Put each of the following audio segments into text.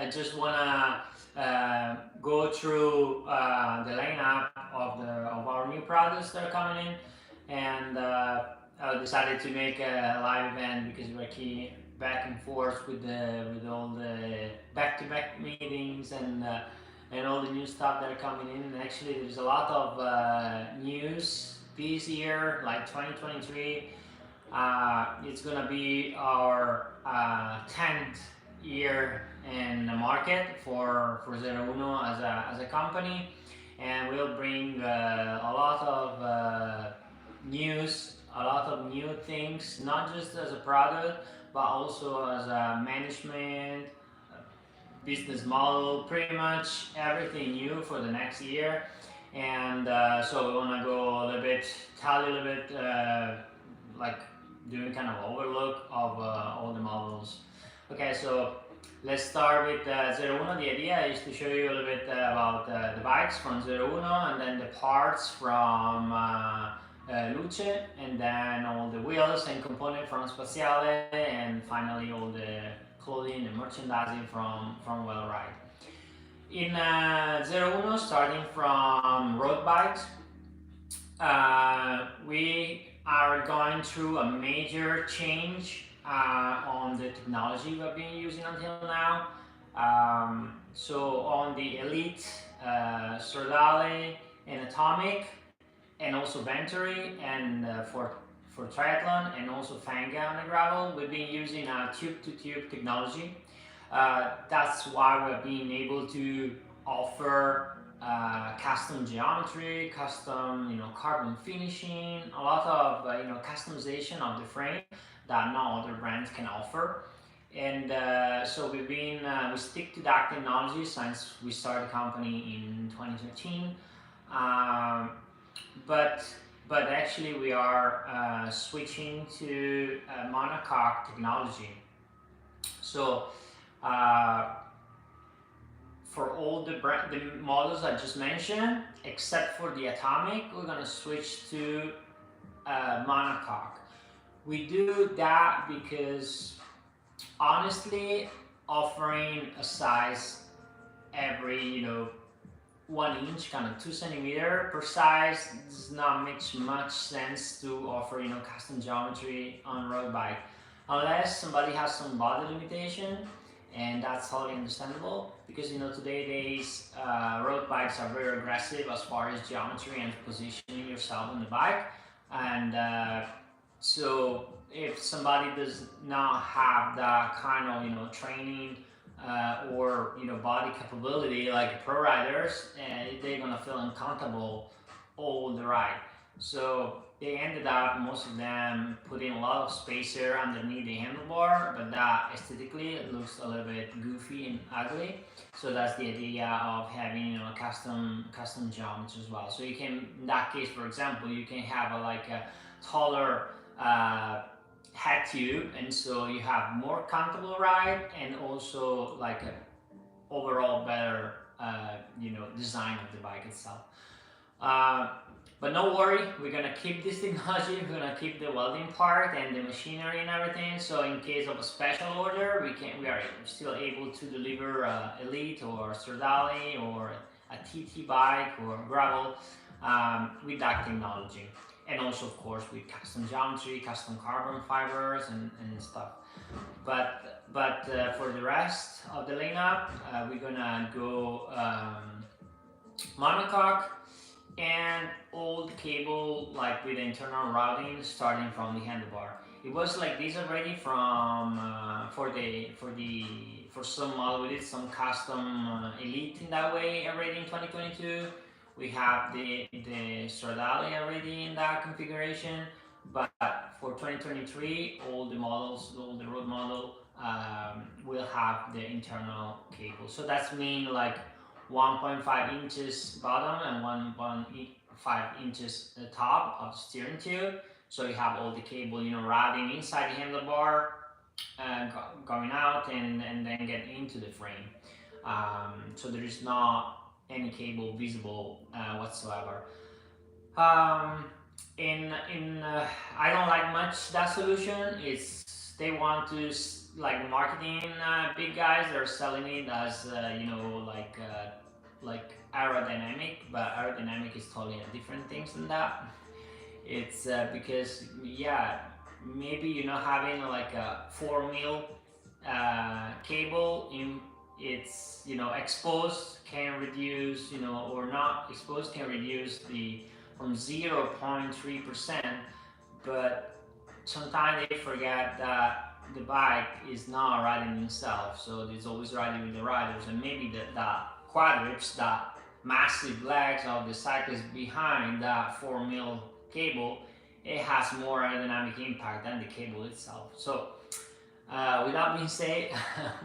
I just wanna go through the lineup of our new products that are coming in, and I decided to make a live event because we're key back and forth with all the back-to-back meetings and all the new stuff that are coming in. And actually, there's a lot of news this year, like 2023. It's gonna be our 10th year in the market for Zerouno as a company, and we'll bring a lot of news, a lot of new things, not just as a product, but also as a management, business model, pretty much everything new for the next year. And so we want to go a little bit, tell you a little bit, like doing kind of overlook of all the models. Okay, so let's start with Zerouno. The idea is to show you a little bit about the bikes from Zerouno, and then the parts from Luce, and then all the wheels and components from Spaziale, and finally all the clothing and merchandising from Wellride. In Zerouno, starting from road bikes, we are going through a major change on the technology we've been using until now. So on the Elite, Stradale, and Atomic, and also Venturi, and for triathlon, and also Fanga on the gravel, we've been using tube-to-tube technology. That's why we're being able to offer custom geometry, custom carbon finishing, a lot of customization of the frame that no other brands can offer. And so we stick to that technology since we started the company in 2013. But actually we are switching to monocoque technology. So for all the models I just mentioned, except for the Atomic, we're gonna switch to monocoque. We do that because honestly, offering a size every 1 inch, kind of 2 centimeter per size, does not make much sense to offer custom geometry on road bike, unless somebody has some body limitation, and that's totally understandable because today's road bikes are very aggressive as far as geometry and positioning yourself on the bike, and so if somebody does not have that kind of training or body capability like pro riders, they're gonna feel uncomfortable all the ride. So they ended up, most of them, putting a lot of spacer underneath the handlebar, but that aesthetically it looks a little bit goofy and ugly. So that's the idea of having a custom geometry as well. So you can, in that case, for example, you can have a taller head tube, and so you have more comfortable ride and also like a overall better design of the bike itself. But no worry, we're gonna keep this technology, we're gonna keep the welding part and the machinery and everything, so in case of a special order, we are still able to deliver Elite or Stradale or a TT bike or gravel with that technology. And also, of course, with custom geometry, custom carbon fibers and stuff. But for the rest of the lineup, we're gonna go monocoque and old cable, like with internal routing starting from the handlebar. It was like this already from for some model. We did some custom Elite in that way already in 2022. We have the Stradale already in that configuration, but for 2023, all the models, all the road model will have the internal cable. So that's mean like 1.5 inches bottom and 1.5 inches the top of the steering tube. So you have all the cable, routing inside the handlebar, going out and then get into the frame. So there is not any cable visible whatsoever. I don't like much that solution. They want to like marketing big guys, they're selling it as you know, like aerodynamic, but aerodynamic is totally a different things than that. It's because yeah, maybe you're not having like a 4 mil cable in, it's, you know, exposed can reduce, you know, or not exposed can reduce the from 0.3%, but sometimes they forget that the bike is not riding itself, so it's always riding with the riders, and maybe the quadrips, that massive legs of the cyclist behind that 4 mil cable, it has more aerodynamic impact than the cable itself. So with that being said,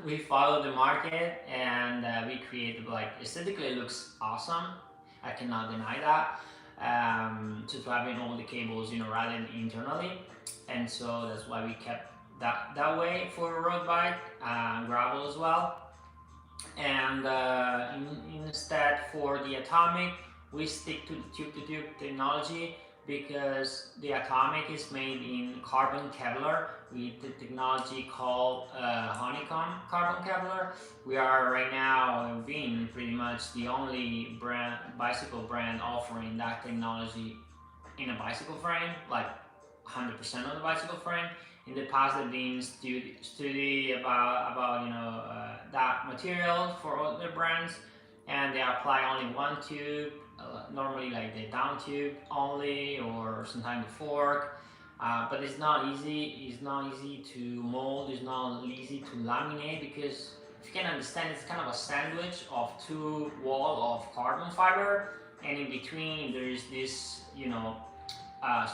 we follow the market, and we create, like, aesthetically it looks awesome. I cannot deny that. Just having all the cables, you know, riding internally, and so that's why we kept that way for a road bike, gravel as well. And instead for the atomic, we stick to the tube-to-tube technology, because the atomic is made in carbon Kevlar with the technology called honeycomb carbon Kevlar. We are right now being pretty much the only bicycle brand offering that technology in a bicycle frame, like 100% of the bicycle frame. In the past, they've been study about you know, that material for other brands, and they apply only one tube, normally like the down tube only, or sometimes the fork. But it's not easy. It's not easy to mold. It's not easy to laminate, because if you can understand, it's kind of a sandwich of two walls of carbon fiber, and in between there is this, you know,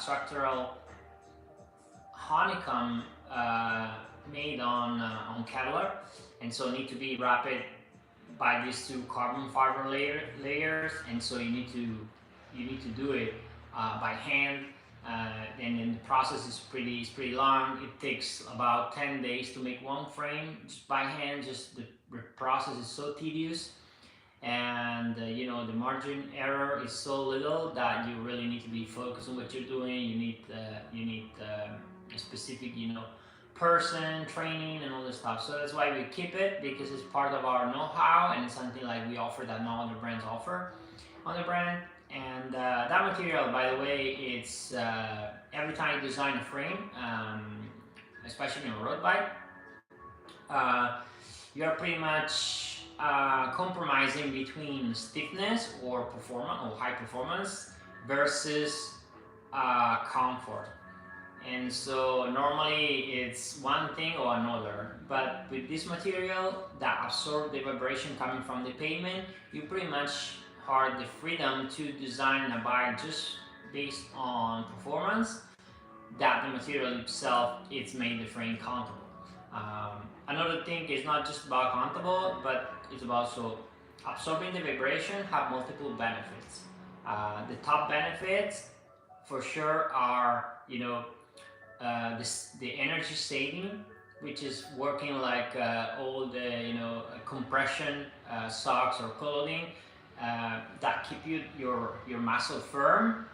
structural honeycomb made on Kevlar, and so need to be wrapped by these two carbon fiber layers, and so you need to do it by hand, and then the process is pretty long. It takes about 10 days to make one frame just by hand. Just the process is so tedious, and you know, the margin error is so little that you really need to be focused on what you're doing. You need a specific, you know, person, training, and all this stuff. So that's why we keep it, because it's part of our know-how, and it's something like we offer that no other brands offer on the brand. And that material, by the way, it's every time you design a frame, especially in a road bike, you're pretty much compromising between stiffness or performance or high performance versus comfort. And so normally it's one thing or another, but with this material that absorbs the vibration coming from the pavement, you pretty much have the freedom to design a bike just based on performance, that the material itself, it's made the frame comfortable. Another thing is not just about comfortable, but it's about also absorbing the vibration, have multiple benefits. The top benefits for sure are, you know, the energy saving, which is working like all the, you know, compression socks or clothing that keep your muscle firm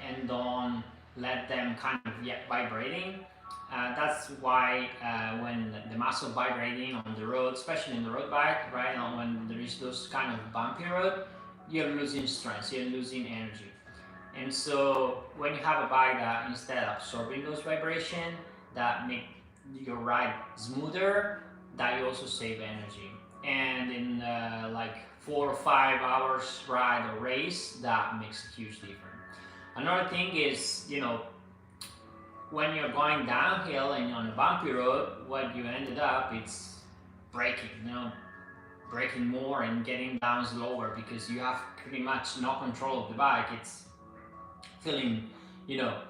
and don't let them kind of get vibrating. That's why when the muscle vibrating on the road, especially in the road bike, right, and when there is those kind of bumpy road, you're losing strength, you're losing energy. And so when you have a bike that instead of absorbing those vibrations, that make your ride smoother, that you also save energy. And in like 4 or 5 hours ride or race, that makes a huge difference. Another thing is, you know, when you're going downhill and on a bumpy road, what you ended up, it's braking, you know, braking more and getting down slower, because you have pretty much no control of the bike. It's feeling, you know,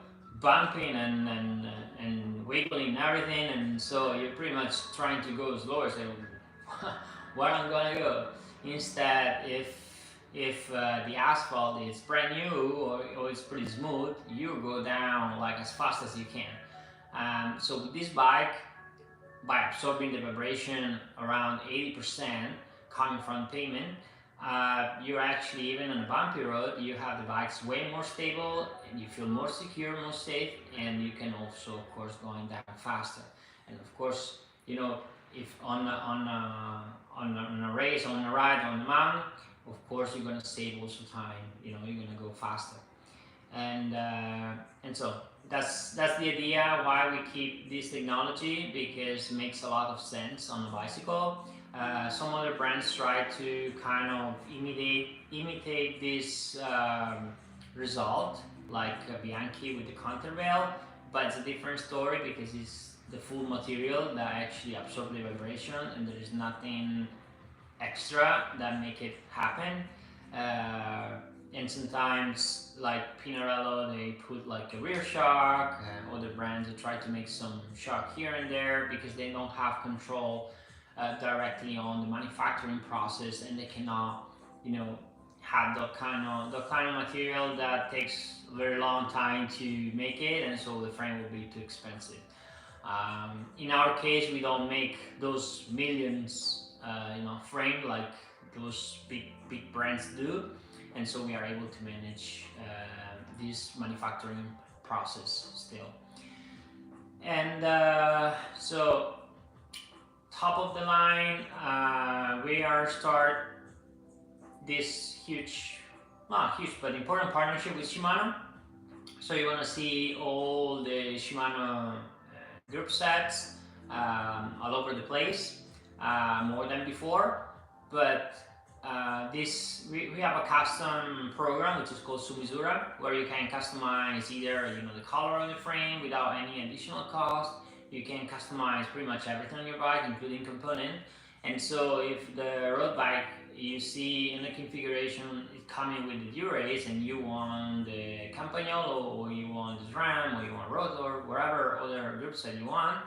bumping and wiggling and everything, and so you're pretty much trying to go slower, so where I'm gonna go. Instead, if the asphalt is brand new or it's pretty smooth, you go down like as fast as you can. So with this bike, by absorbing the vibration around 80% coming from pavement, you're actually, even on a bumpy road, you have the bikes way more stable, and you feel more secure, more safe, and you can also, of course, going down faster. And of course, you know, if on a race, on a ride, on the mountain, of course you're gonna save also time. You know, you're gonna go faster, and so that's the idea why we keep this technology, because it makes a lot of sense on a bicycle. Some other brands try to kind of imitate this result, like Bianchi with the countervail, but it's a different story because it's the full material that actually absorbs the vibration, and there is nothing extra that make it happen. And sometimes, like Pinarello, they put like a rear shock, and other brands they try to make some shock here and there because they don't have control directly on the manufacturing process, and they cannot, you know, have the kind of material that takes a very long time to make it, and so the frame will be too expensive. In our case, we don't make those millions, frame like those big brands do, and so we are able to manage this manufacturing process still. And so, top of the line, we are start this huge, not huge, but important partnership with Shimano. So you want to see all the Shimano group sets all over the place, more than before. But we have a custom program which is called Sumisura, where you can customize either the color of the frame without any additional cost. You can customize pretty much everything on your bike, including component. And so if the road bike you see in the configuration is coming with the Durace, and you want the Campagnolo, or you want the SRAM, or you want Rotor, whatever other group set you want,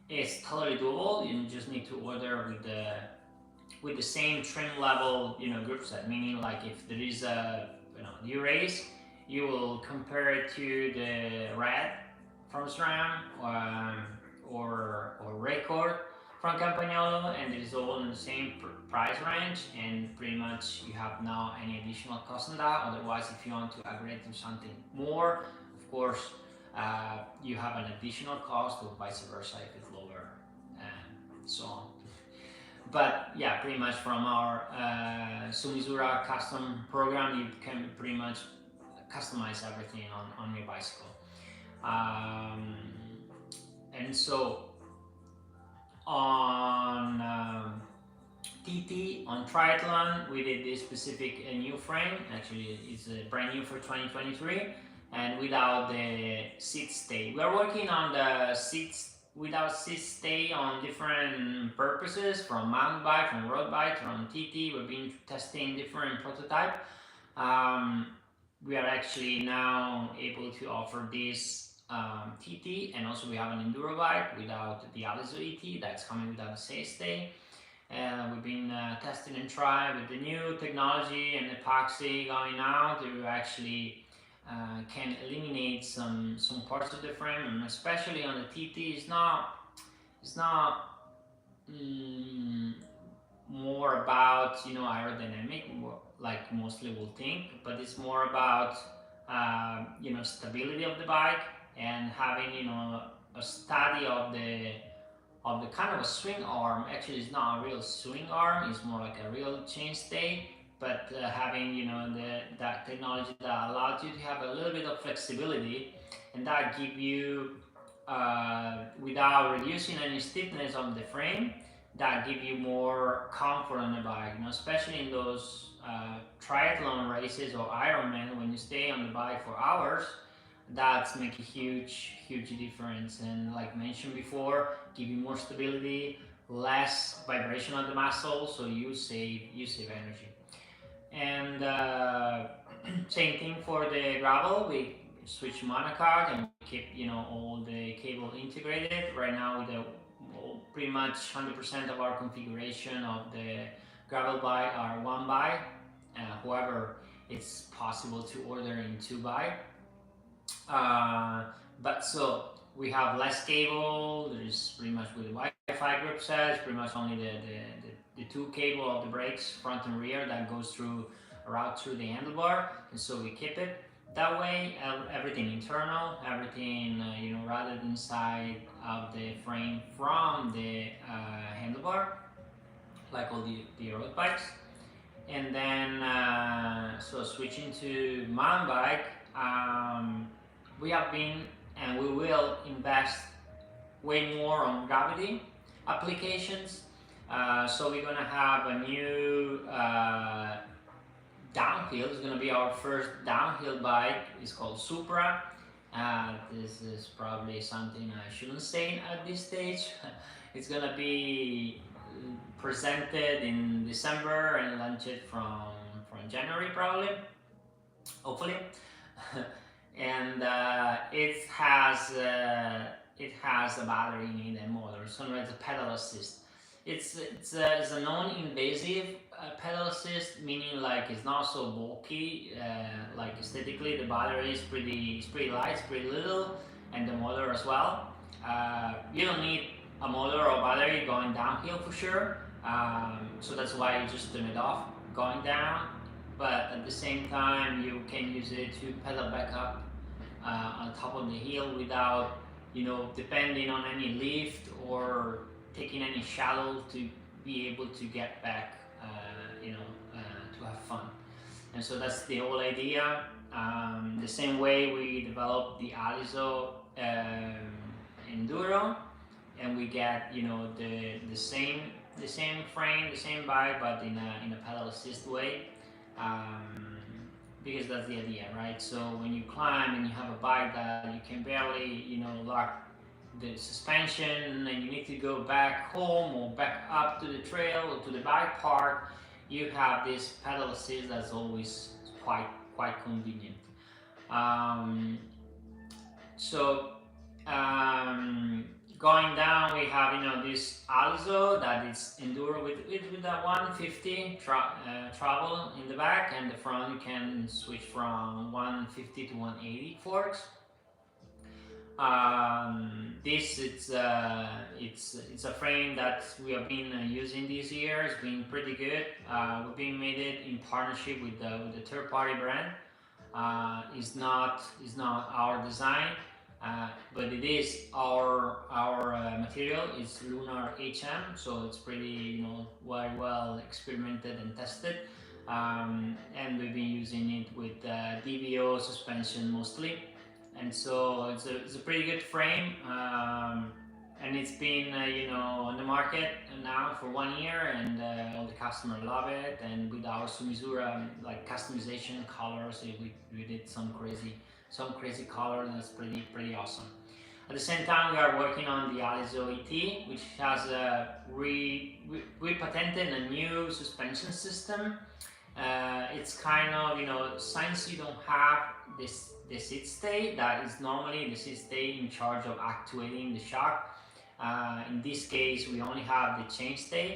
it's totally doable. You just need to order with the same trim level, group set. Meaning, like if there is a Durace, you will compare it to the Red from SRAM, or Record from Campagnolo, and it is all in the same price range, and pretty much you have now any additional cost on that. Otherwise, if you want to upgrade to something more, of course, you have an additional cost, or vice versa if it's lower, and so on. But yeah, pretty much from our Sumisura custom program, you can pretty much customize everything on your bicycle. And so on TT, on Triathlon, we did this specific new frame. Actually, it's brand new for 2023, and without the seat stay. We are working on the seats without seat stay on different purposes, from mountain bike, from road bike, from TT. We've been testing different prototypes. We are actually now able to offer this TT, and also we have an enduro bike without the Aliso ET that's coming without the safe stay. We've been testing and trying with the new technology and epoxy going out. We actually can eliminate some parts of the frame, and especially on the TT, it's not more about aerodynamic, like mostly we'll think, but it's more about stability of the bike, and having a study of the kind of a swing arm. Actually, it's not a real swing arm, it's more like a real chainstay, but having that technology that allows you to have a little bit of flexibility, and that give you without reducing any stiffness of the frame, that give you more comfort on the bike, especially in those triathlon races or Ironman, when you stay on the bike for hours. That's make a huge difference, and like mentioned before, give you more stability, less vibration on the muscle, so you save energy. And same thing for the gravel. We switch monocog and keep all the cable integrated. Right now, with pretty much 100% of our configuration of the gravel bike are 1x. However, it's possible to order in 2x. But so we have less cable. There's pretty much with the Wi-Fi group sets, pretty much only the two cable of the brakes, front and rear, that goes through a route through the handlebar, and so we keep it. That way, everything internal, everything routed inside of the frame from the handlebar, like all the road bikes. And then, so switching to mountain bike, we have been and we will invest way more on gravity applications. So we're gonna have a new downhill. It's gonna be our first downhill bike. It's called Supra. This is probably something I shouldn't say at this stage. It's gonna be presented in December and launched from January probably, hopefully. And it has a battery in it and motor, so it's a pedal assist. It's a non-invasive pedal assist, meaning like it's not so bulky. Like aesthetically, the battery is pretty light, it's pretty little, and the motor as well. You don't need a motor or battery going downhill for sure. So that's why you just turn it off going down. But at the same time, you can use it to pedal back up on top of the hill without, depending on any lift or taking any shuttle to be able to get back, to have fun. And so that's the whole idea. The same way we developed the Aliso Enduro, and we get the same frame, the same bike, but in a pedal assist way. Because that's the idea, right? So when you climb and you have a bike that you can barely, lock the suspension, and you need to go back home or back up to the trail or to the bike park, you have this pedal assist that's always quite convenient. Going down, we have this Aliso that is enduro with that 150 travel in the back, and the front you can switch from 150 to 180 forks. It's a frame that we have been using this year. It's been pretty good. We've been made it in partnership with the third-party brand. It's not our design. But it is our material. It's Lunar HM, so it's pretty very well experimented and tested, and we've been using it with DVO suspension mostly, and so it's a pretty good frame, and it's been on the market now for 1 year, and all the customers love it. And with our Sumisura like customization colors, we did some crazy color, and that's pretty awesome. At the same time, we are working on the Aliso ET, which has we patented a new suspension system. It's kind of since you don't have the seat stay that is normally the seat stay in charge of actuating the shock. In this case, we only have the chainstay,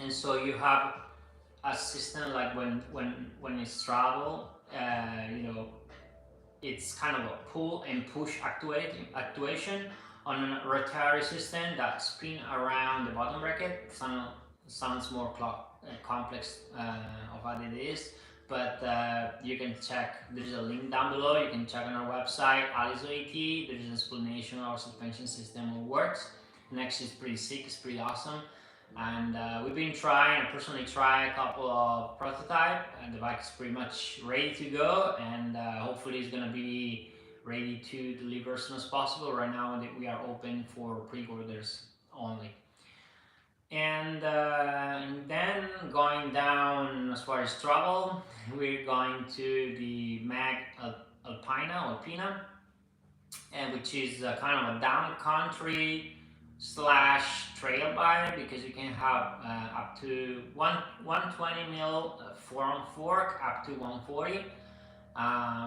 and so you have a system like when it's travel, it's kind of a pull and push actuation on a rotary system that spin around the bottom bracket. Sounds more complex of what it is, but you can check. There's a link down below. You can check on our website, Aliso ET. There's an explanation of our suspension system, how it works. And actually, it's pretty sick. It's pretty awesome. And we've been I personally tried a couple of prototypes, and the bike is pretty much ready to go, and hopefully it's going to be ready to deliver as soon as possible. Right now we are open for pre-orders only. And then going down as far as travel, we're going to the Mag Alpina, and which is kind of a down country / trail bike, because you can have up to 120 mil 4-on-4 up to 140.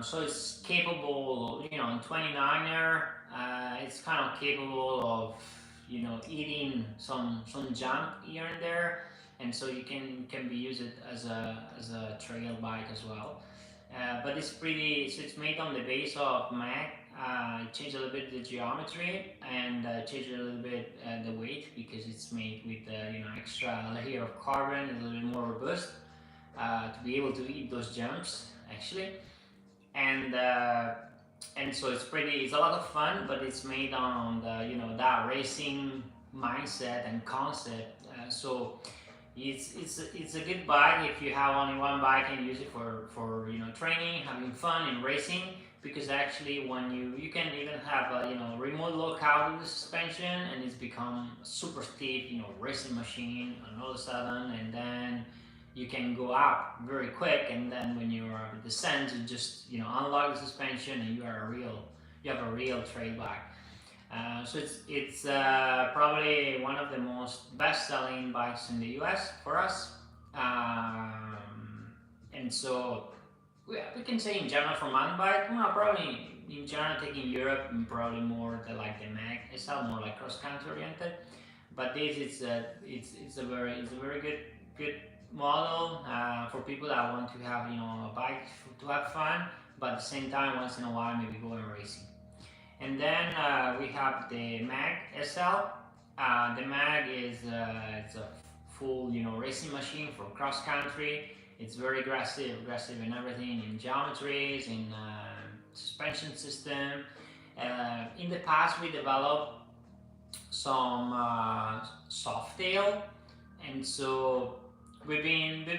So it's capable, in 29er, it's kind of capable of eating some junk here and there, and so you can be used as a trail bike as well. But it's it's made on the base of Mag. Change a little bit the geometry, and change a little bit the weight, because it's made with extra layer of carbon, a little bit more robust to be able to eat those jumps actually. and so it's a lot of fun, but it's made on the, you know, that racing mindset and concept. So it's a good bike if you have only one bike and use it for you know, training, having fun and racing, because actually when you can even have a, you know, remote lockout of the suspension, and it's become a super stiff, you know, racing machine all of a sudden, and then you can go up very quick, and then when you are at descent, you just, you know, unlock the suspension and you have a real trail bike. So it's probably one of the most best-selling bikes in the US for us, and so we can say in general for mountain bike, well, probably in general taking Europe, probably more the, like the Mag SL, more like cross country oriented. But this it's a very good model for people that want to have, you know, a bike to have fun, but at the same time once in a while maybe go and racing. And then we have the Mag SL. The Mag is it's a full, you know, racing machine for cross country. It's very aggressive in everything, in geometries, in suspension system. In the past, we developed some Softail, and so we've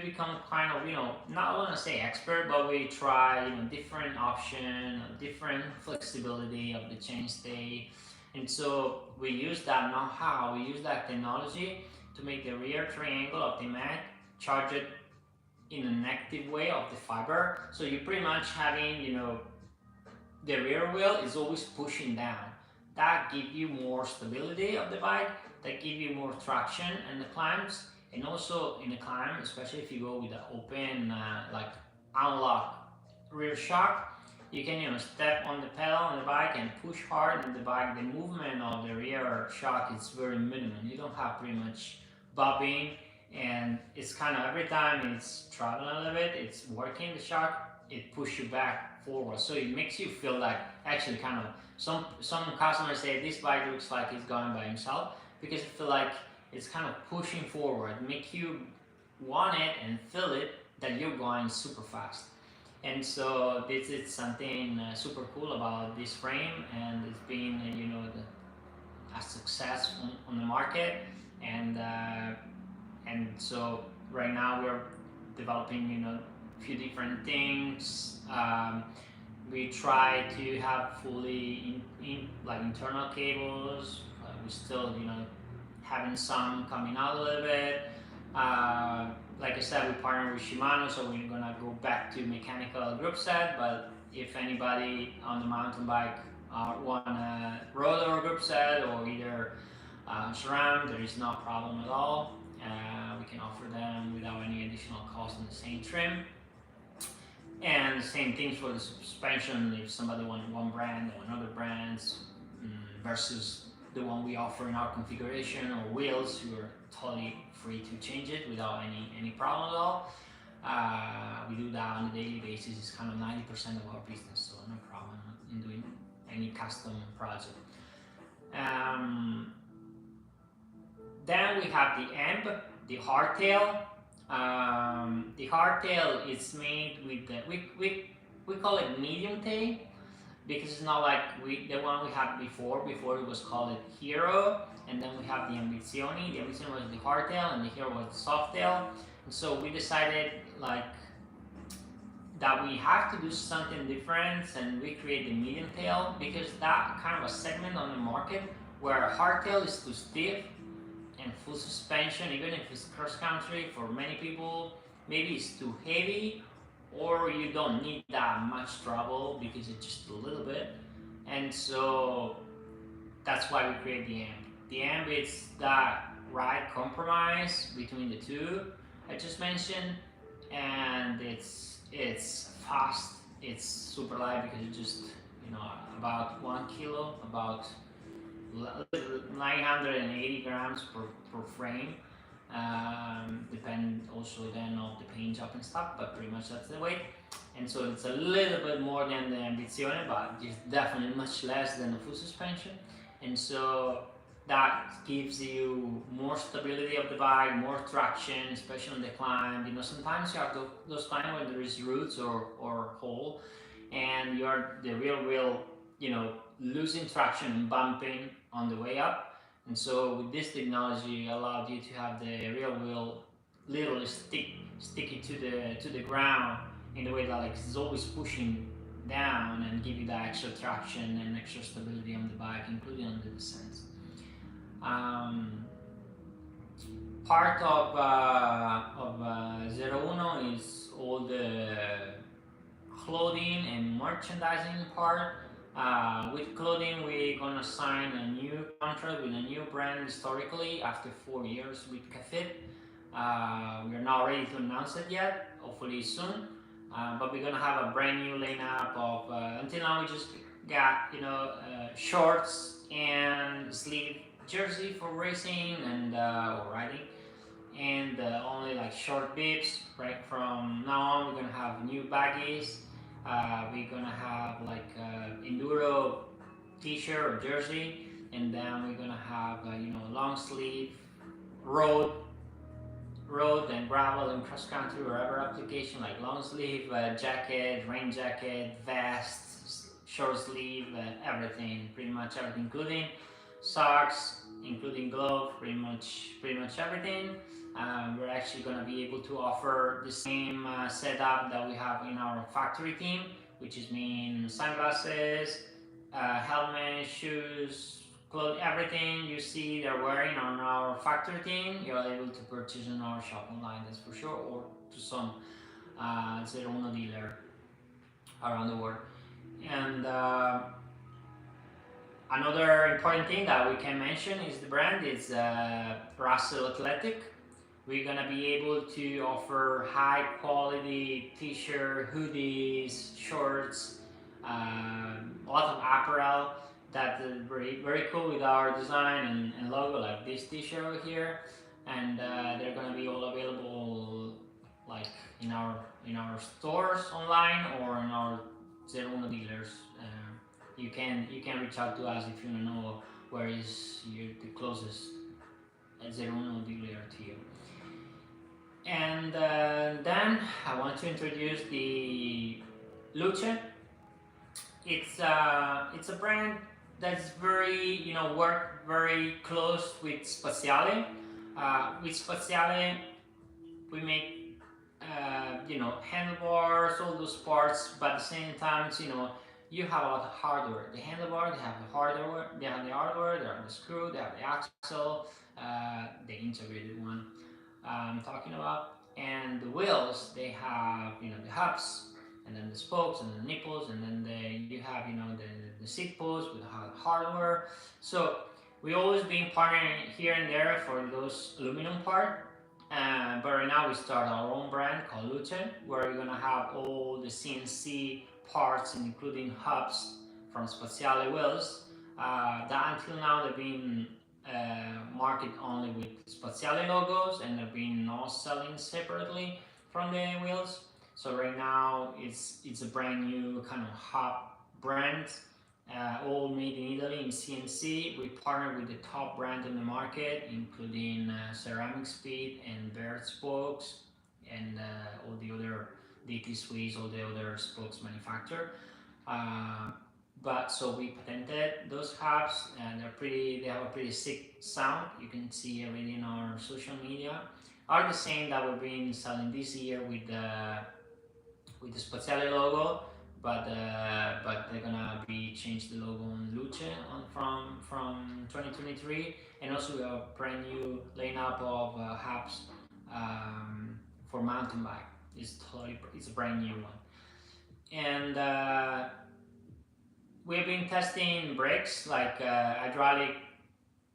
become kind of, you know, not want to say expert, but we try, you know, different option, different flexibility of the chainstay, and so we use that know-how, we use that technology to make the rear triangle of the Mag charge it in an active way of the fiber. So you're pretty much having, you know, the rear wheel is always pushing down. That gives you more stability of the bike, that gives you more traction in the climbs, and also in the climb, especially if you go with the open, like unlock rear shock, you can, you know, step on the pedal on the bike and push hard on the bike. The movement of the rear shock is very minimum. You don't have pretty much bobbing, and it's kind of every time it's traveling a little bit, it's working the shock, it pushes you back forward. So it makes you feel like actually kind of, some customers say this bike looks like it's going by himself, because I feel like it's kind of pushing forward, make you want it and feel it that you're going super fast. And so this is something super cool about this frame, and it's been, you know, a success on the market, and so right now we're developing, you know, a few different things. We try to have fully like internal cables. We still, you know, having some coming out a little bit. Like I said, we partner with Shimano, so we're gonna go back to mechanical group set. But if anybody on the mountain bike want a rotor group set or either SRAM, there is no problem at all. We can offer them without any additional cost on the same trim. And the same things for the suspension. If somebody wants one brand or another brands versus the one we offer in our configuration, or wheels, you are totally free to change it without any problem at all. We do that on a daily basis. It's kind of 90% of our business, so no problem in doing any custom project. Then we have the amp, the hardtail. The hardtail is made with the, we call it medium tail, because it's not like the one we had before. Before it was called Hero, and then we have the Ambizioni. The Ambizioni was the hardtail, and the Hero was the softail. And so we decided like that we have to do something different, and we create the medium tail, because that kind of a segment on the market where hardtail is too stiff and full suspension, even if it's cross country, for many people maybe it's too heavy, or you don't need that much trouble because it's just a little bit. And so that's why we create the amp. The amp is that right compromise between the two I just mentioned, and it's fast, it's super light, because it's just, you know, about 1 kilo, about 980 grams per frame. Depend also then of the paint job and stuff, but pretty much that's the weight. And so it's a little bit more than the Ambizione, but it's definitely much less than the full suspension. And so that gives you more stability of the bike, more traction, especially on the climb. You know, sometimes you have those times when there is roots or hole, and you're the real, you know, losing traction and bumping on the way up. And so with this technology, allowed you to have the real wheel literally sticky to the ground in the way that like it's always pushing down and give you that extra traction and extra stability on the bike, including on the descents. Part of Zerouno is all the clothing and merchandising part. With clothing, we're gonna sign a new contract with a new brand historically after 4 years with Cafit. We're not ready to announce it yet, hopefully soon. But we're gonna have a brand new lineup of. Until now, we just got shorts and sleeve jersey for racing and or riding, and only like short bibs. Right from now on, we're gonna have new baggies. We're gonna have like enduro t-shirt or jersey, and then we're gonna have long sleeve road and gravel and cross country or other application like long sleeve jacket, rain jacket, vest, short sleeve, everything, pretty much everything, including socks, including glove, pretty much everything. We're actually going to be able to offer the same setup that we have in our factory team, which is mean sunglasses, helmet, shoes, clothes, everything you see they're wearing on our factory team, you're able to purchase on our shop online, that's for sure, or to some Zerouno dealer around the world. And another important thing that we can mention is the brand is Russell Athletic. We're gonna be able to offer high quality t-shirt, hoodies, shorts, a lot of apparel that is very cool with our design and logo, like this t-shirt over here. And they're gonna be all available like in our stores online or in our Zerouno dealers. You can reach out to us if you know where is the closest Zerouno dealer to you. And then I want to introduce the Luche. It's a brand that's very work very close with Spaziale. With Spaziale, we make handlebars, all those parts, but at the same time, you have a lot of hardware. The handlebar, they have the hardware, they have the screw, they have the axle, the integrated one I'm talking about, and the wheels, they have the hubs, and then the spokes, and the nipples, and then you have the seat posts with the hardware. So we always been partnering here and there for those aluminum part. But right now we start our own brand called Luche, where we're gonna have all the CNC parts, including hubs from Spaziale wheels. That until now they've been marketed only with Spaziale logos, and they've been not selling separately from the wheels. So right now it's a brand new kind of hub brand, all made in Italy in CNC. We partner with the top brand in the market, including Ceramic Speed and Baird Spokes, and all the other DT Swiss, all the other spokes manufacturer. But so we patented those hubs, and they have a pretty sick sound. You can see everything on our social media. Are the same that we've been selling this year with the Spaziale logo, but they're gonna be changed the logo on Luce from 2023, and also we have a brand new lineup of hubs for mountain bike. It's a brand new one, and we've been testing brakes like hydraulic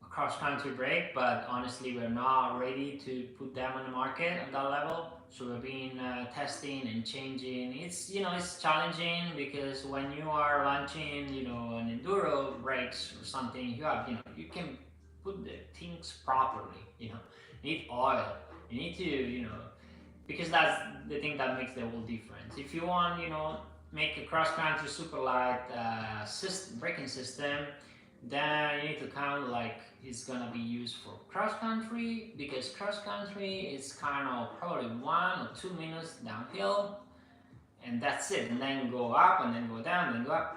cross-country brake, but honestly we're not ready to put them on the market at that level. So we've been testing and changing. It's challenging because when you are launching an enduro brakes or something, you have you can put the things properly. You need oil. You need to because that's the thing that makes the whole difference. If you want make a cross-country super light braking system, then you need to count like it's gonna be used for cross-country, because cross-country is kind of probably 1 or 2 minutes downhill, and that's it, and then go up and then go down and go up.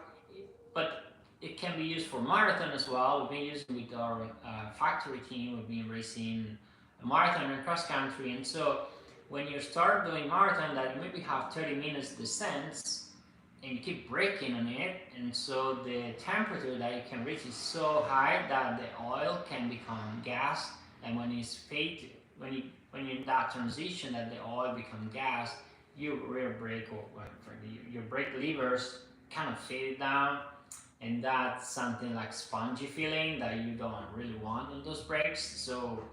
But it can be used for marathon as well. We've been using with our factory team. We've been racing a marathon and cross country, and so when you start doing marathon, that you maybe have 30 minutes descents, and you keep braking on it, and so the temperature that you can reach is so high that the oil can become gas, and when it's fade, when you're in that transition that the oil becomes gas, your rear brake or your brake levers kind of fade down, and that's something like spongy feeling that you don't really want on those brakes. So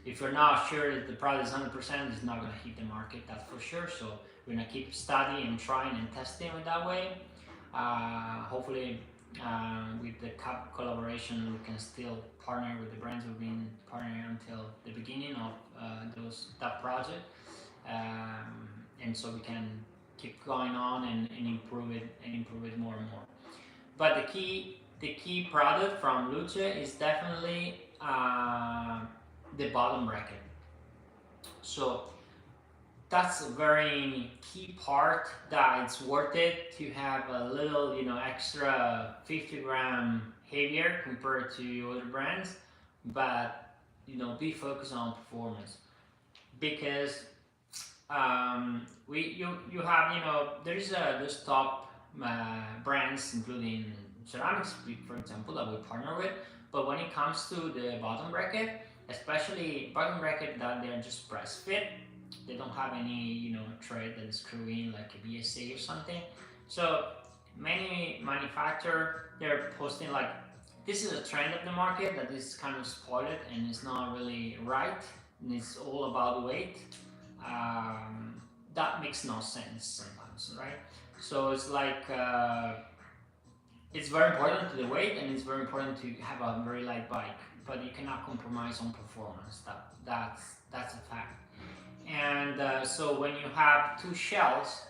if you're not sure that the product is 100%, it's not going to hit the market, that's for sure. So we're going to keep studying and trying and testing it that way. Hopefully with the collaboration, we can still partner with the brands we've been partnering until the beginning of that project, and so we can keep going on and improve it more and more. But the key product from Luche is definitely the bottom bracket. So that's a very key part, that it's worth it to have a little, extra 50 gram heavier compared to other brands, but be focused on performance, because you have, there's top brands including ceramics, for example, that we partner with, but when it comes to the bottom bracket, especially bottom bracket that they're just press fit, they don't have any thread that is screw in like a BSA or something. So many manufacturers, they're posting like, this is a trend of the market that is kind of spoiled and it's not really right, and it's all about weight. That makes no sense sometimes, right? So it's like it's very important to the weight, and it's very important to have a very light bike, but you cannot compromise on performance. That's a fact. And so when you have two shells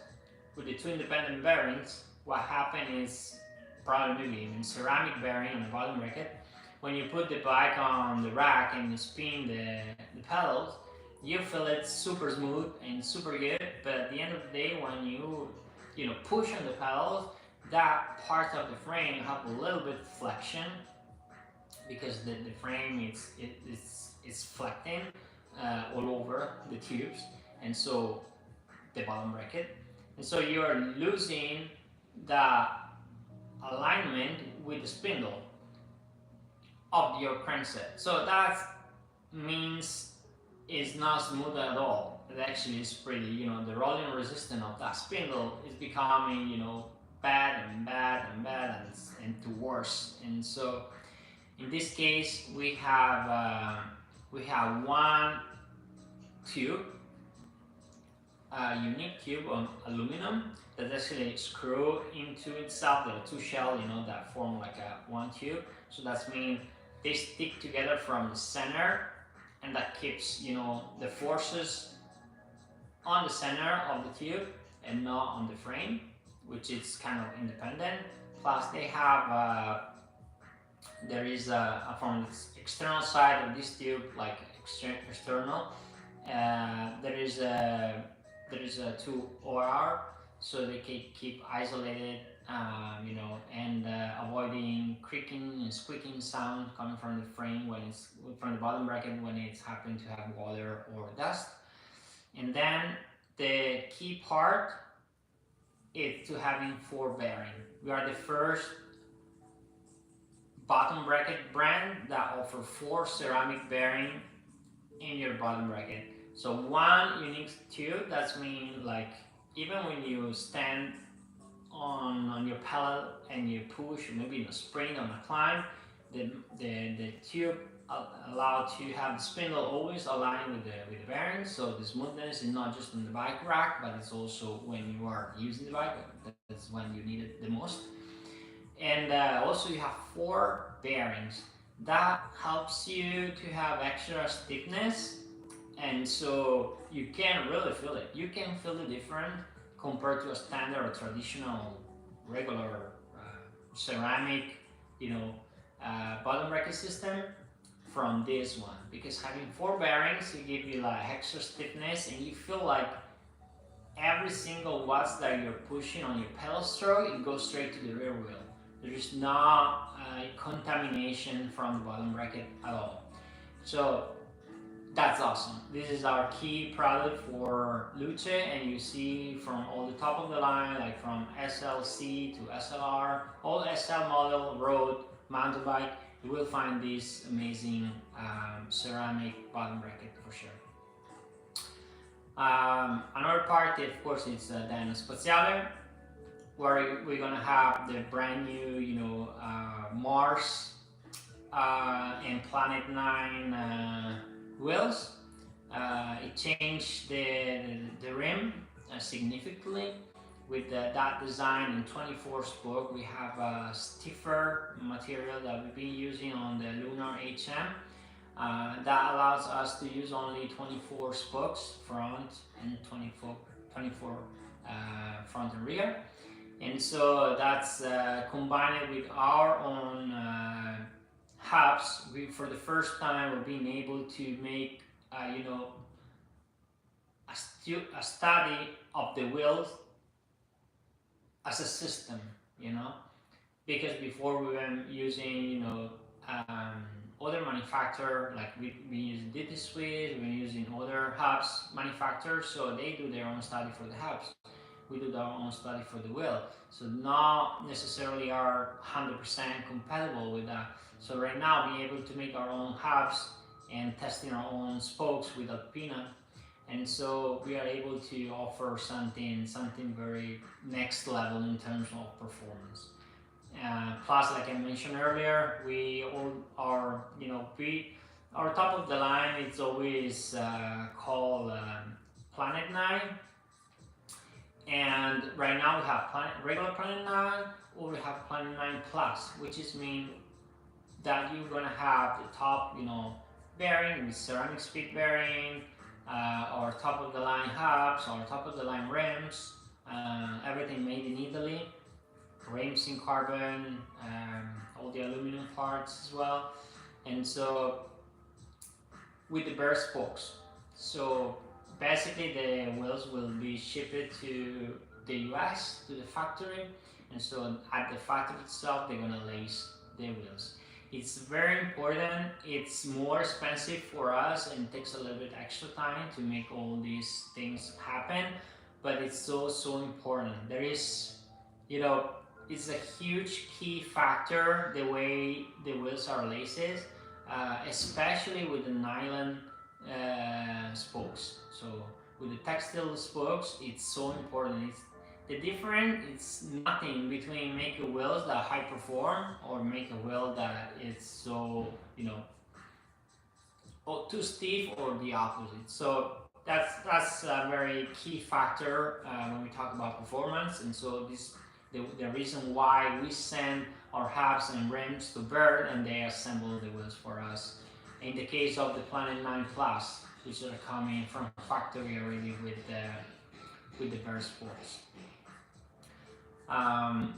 with the two independent bearings, what happens is, probably maybe even ceramic bearing on the bottom bracket, when you put the bike on the rack and you spin the pedals, you feel it super smooth and super good, but at the end of the day, when you push on the pedals, that part of the frame have a little bit of flexion, because the frame it's flecting all over the tubes, and so the bottom bracket, and so you are losing the alignment with the spindle of your crankset. So that means it's not smooth at all. It actually is pretty, the rolling resistance of that spindle is becoming, bad and to worse. And so in this case, we have one tube, a unique tube of aluminum that actually screw into itself. There are two shells, that form like one tube. So that means they stick together from the center, and that keeps the forces on the center of the tube and not on the frame, which is kind of independent. Plus they have there is from the external side of this tube, like external, there is a two OR, so they can keep isolated, and avoiding creaking and squeaking sound coming from the frame when it's from the bottom bracket when it's happening to have water or dust. And then the key part is to having 4 bearing. We are the first bottom bracket brand that offer 4 ceramic bearing in your bottom bracket. So one unique tube, that's mean like even when you stand on your pedal and you push, maybe in a sprint on a climb, the tube allowed to have the spindle always aligned with the bearings. So the smoothness is not just on the bike rack, but it's also when you are using the bike. That's when you need it the most. And also you have 4 bearings. That helps you to have extra stiffness, and so you can really feel it. You can feel the difference compared to a standard or traditional regular ceramic bottom bracket system from this one, because having 4 bearings, it gives you like extra stiffness, and you feel like every single watts that you're pushing on your pedal stroke, it goes straight to the rear wheel. There's no contamination from the bottom bracket at all. So that's awesome. This is our key product for Luce, and you see from all the top of the line, like from SLC to SLR, all SL model, road, mountain bike, you will find this amazing ceramic bottom bracket for sure. Another part, of course, is then Spaziale, where we're gonna have the brand new, Mars and Planet 9 wheels. It changed the rim significantly with that design in 24 spoke. We have a stiffer material that we've been using on the Lunar HM. That allows us to use only 24 spokes front and 24 front and rear. And so that's combined with our own hubs. For the first time, we're being able to make a study of the wheels as a system, because before we were using other manufacturer, like we use DT Swiss, we're using other hubs manufacturers, so they do their own study for the hubs. We do our own study for the wheel, so not necessarily are 100% compatible with that. So right now, being able to make our own hubs and testing our own spokes with Alpina, and so we are able to offer something very next level in terms of performance. Plus, like I mentioned earlier, we all are, our top of the line, it's always called Planet 9. And right now we have regular Planet 9, or we have Planet 9 Plus, which is mean that you're gonna have the top, bearing with ceramic speed bearing, or top of the line hubs, or top of the line rims, everything made in Italy, rims in carbon, all the aluminum parts as well, and so with the bare spokes. So basically the wheels will be shipped to the US, to the factory, and so at the factory itself they're gonna lace the wheels. It's very important. It's more expensive for us and takes a little bit extra time to make all these things happen, but it's so important. There is, it's a huge key factor the way the wheels are laced, especially with the nylon spokes. So with the textile spokes, it's so important. The difference is nothing between make a wheels that high perform or make a wheel that is so, too stiff, or the opposite. So that's a very key factor when we talk about performance. And so the reason why we send our hubs and rims to Bird and they assemble the wheels for us. In the case of the Planet 9 Plus, which are coming from factory already with the Bird Sports.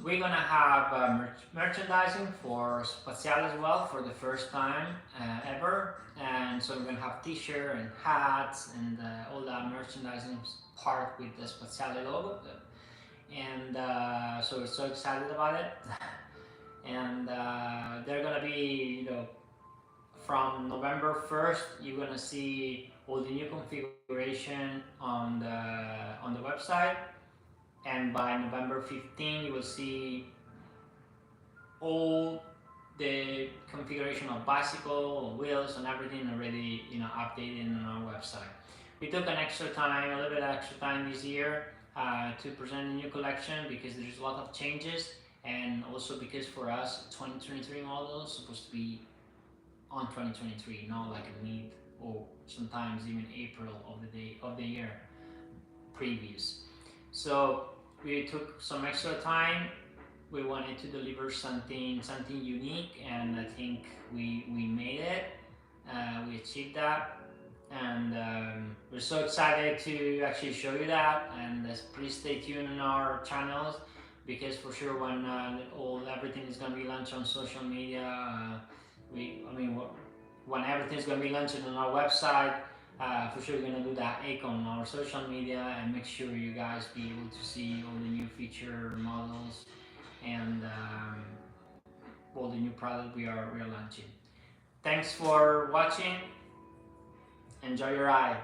We're gonna have merchandising for Spaziale as well for the first time ever, and so we're gonna have t-shirt and hats and all that merchandising part with the Spaziale logo, and so we're so excited about it. And they're gonna be, from November 1st, you're gonna see all the new configuration on the website. And by November 15, you will see all the configuration of bicycle, wheels, and everything already, updated on our website. We took a little bit extra time this year to present a new collection because there's a lot of changes, and also because for us, 2023 model is supposed to be on 2023, not like a mid or sometimes even April of the year previous. So we took some extra time. We wanted to deliver something unique, and I think we made it. We achieved that, and we're so excited to actually show you that. And please stay tuned on our channels, because for sure when everything is going to be launched on social media, when everything is going to be launched on our website, For sure, we're gonna do that on our social media and make sure you guys be able to see all the new feature models and all the new product we are launching. Thanks for watching. Enjoy your ride.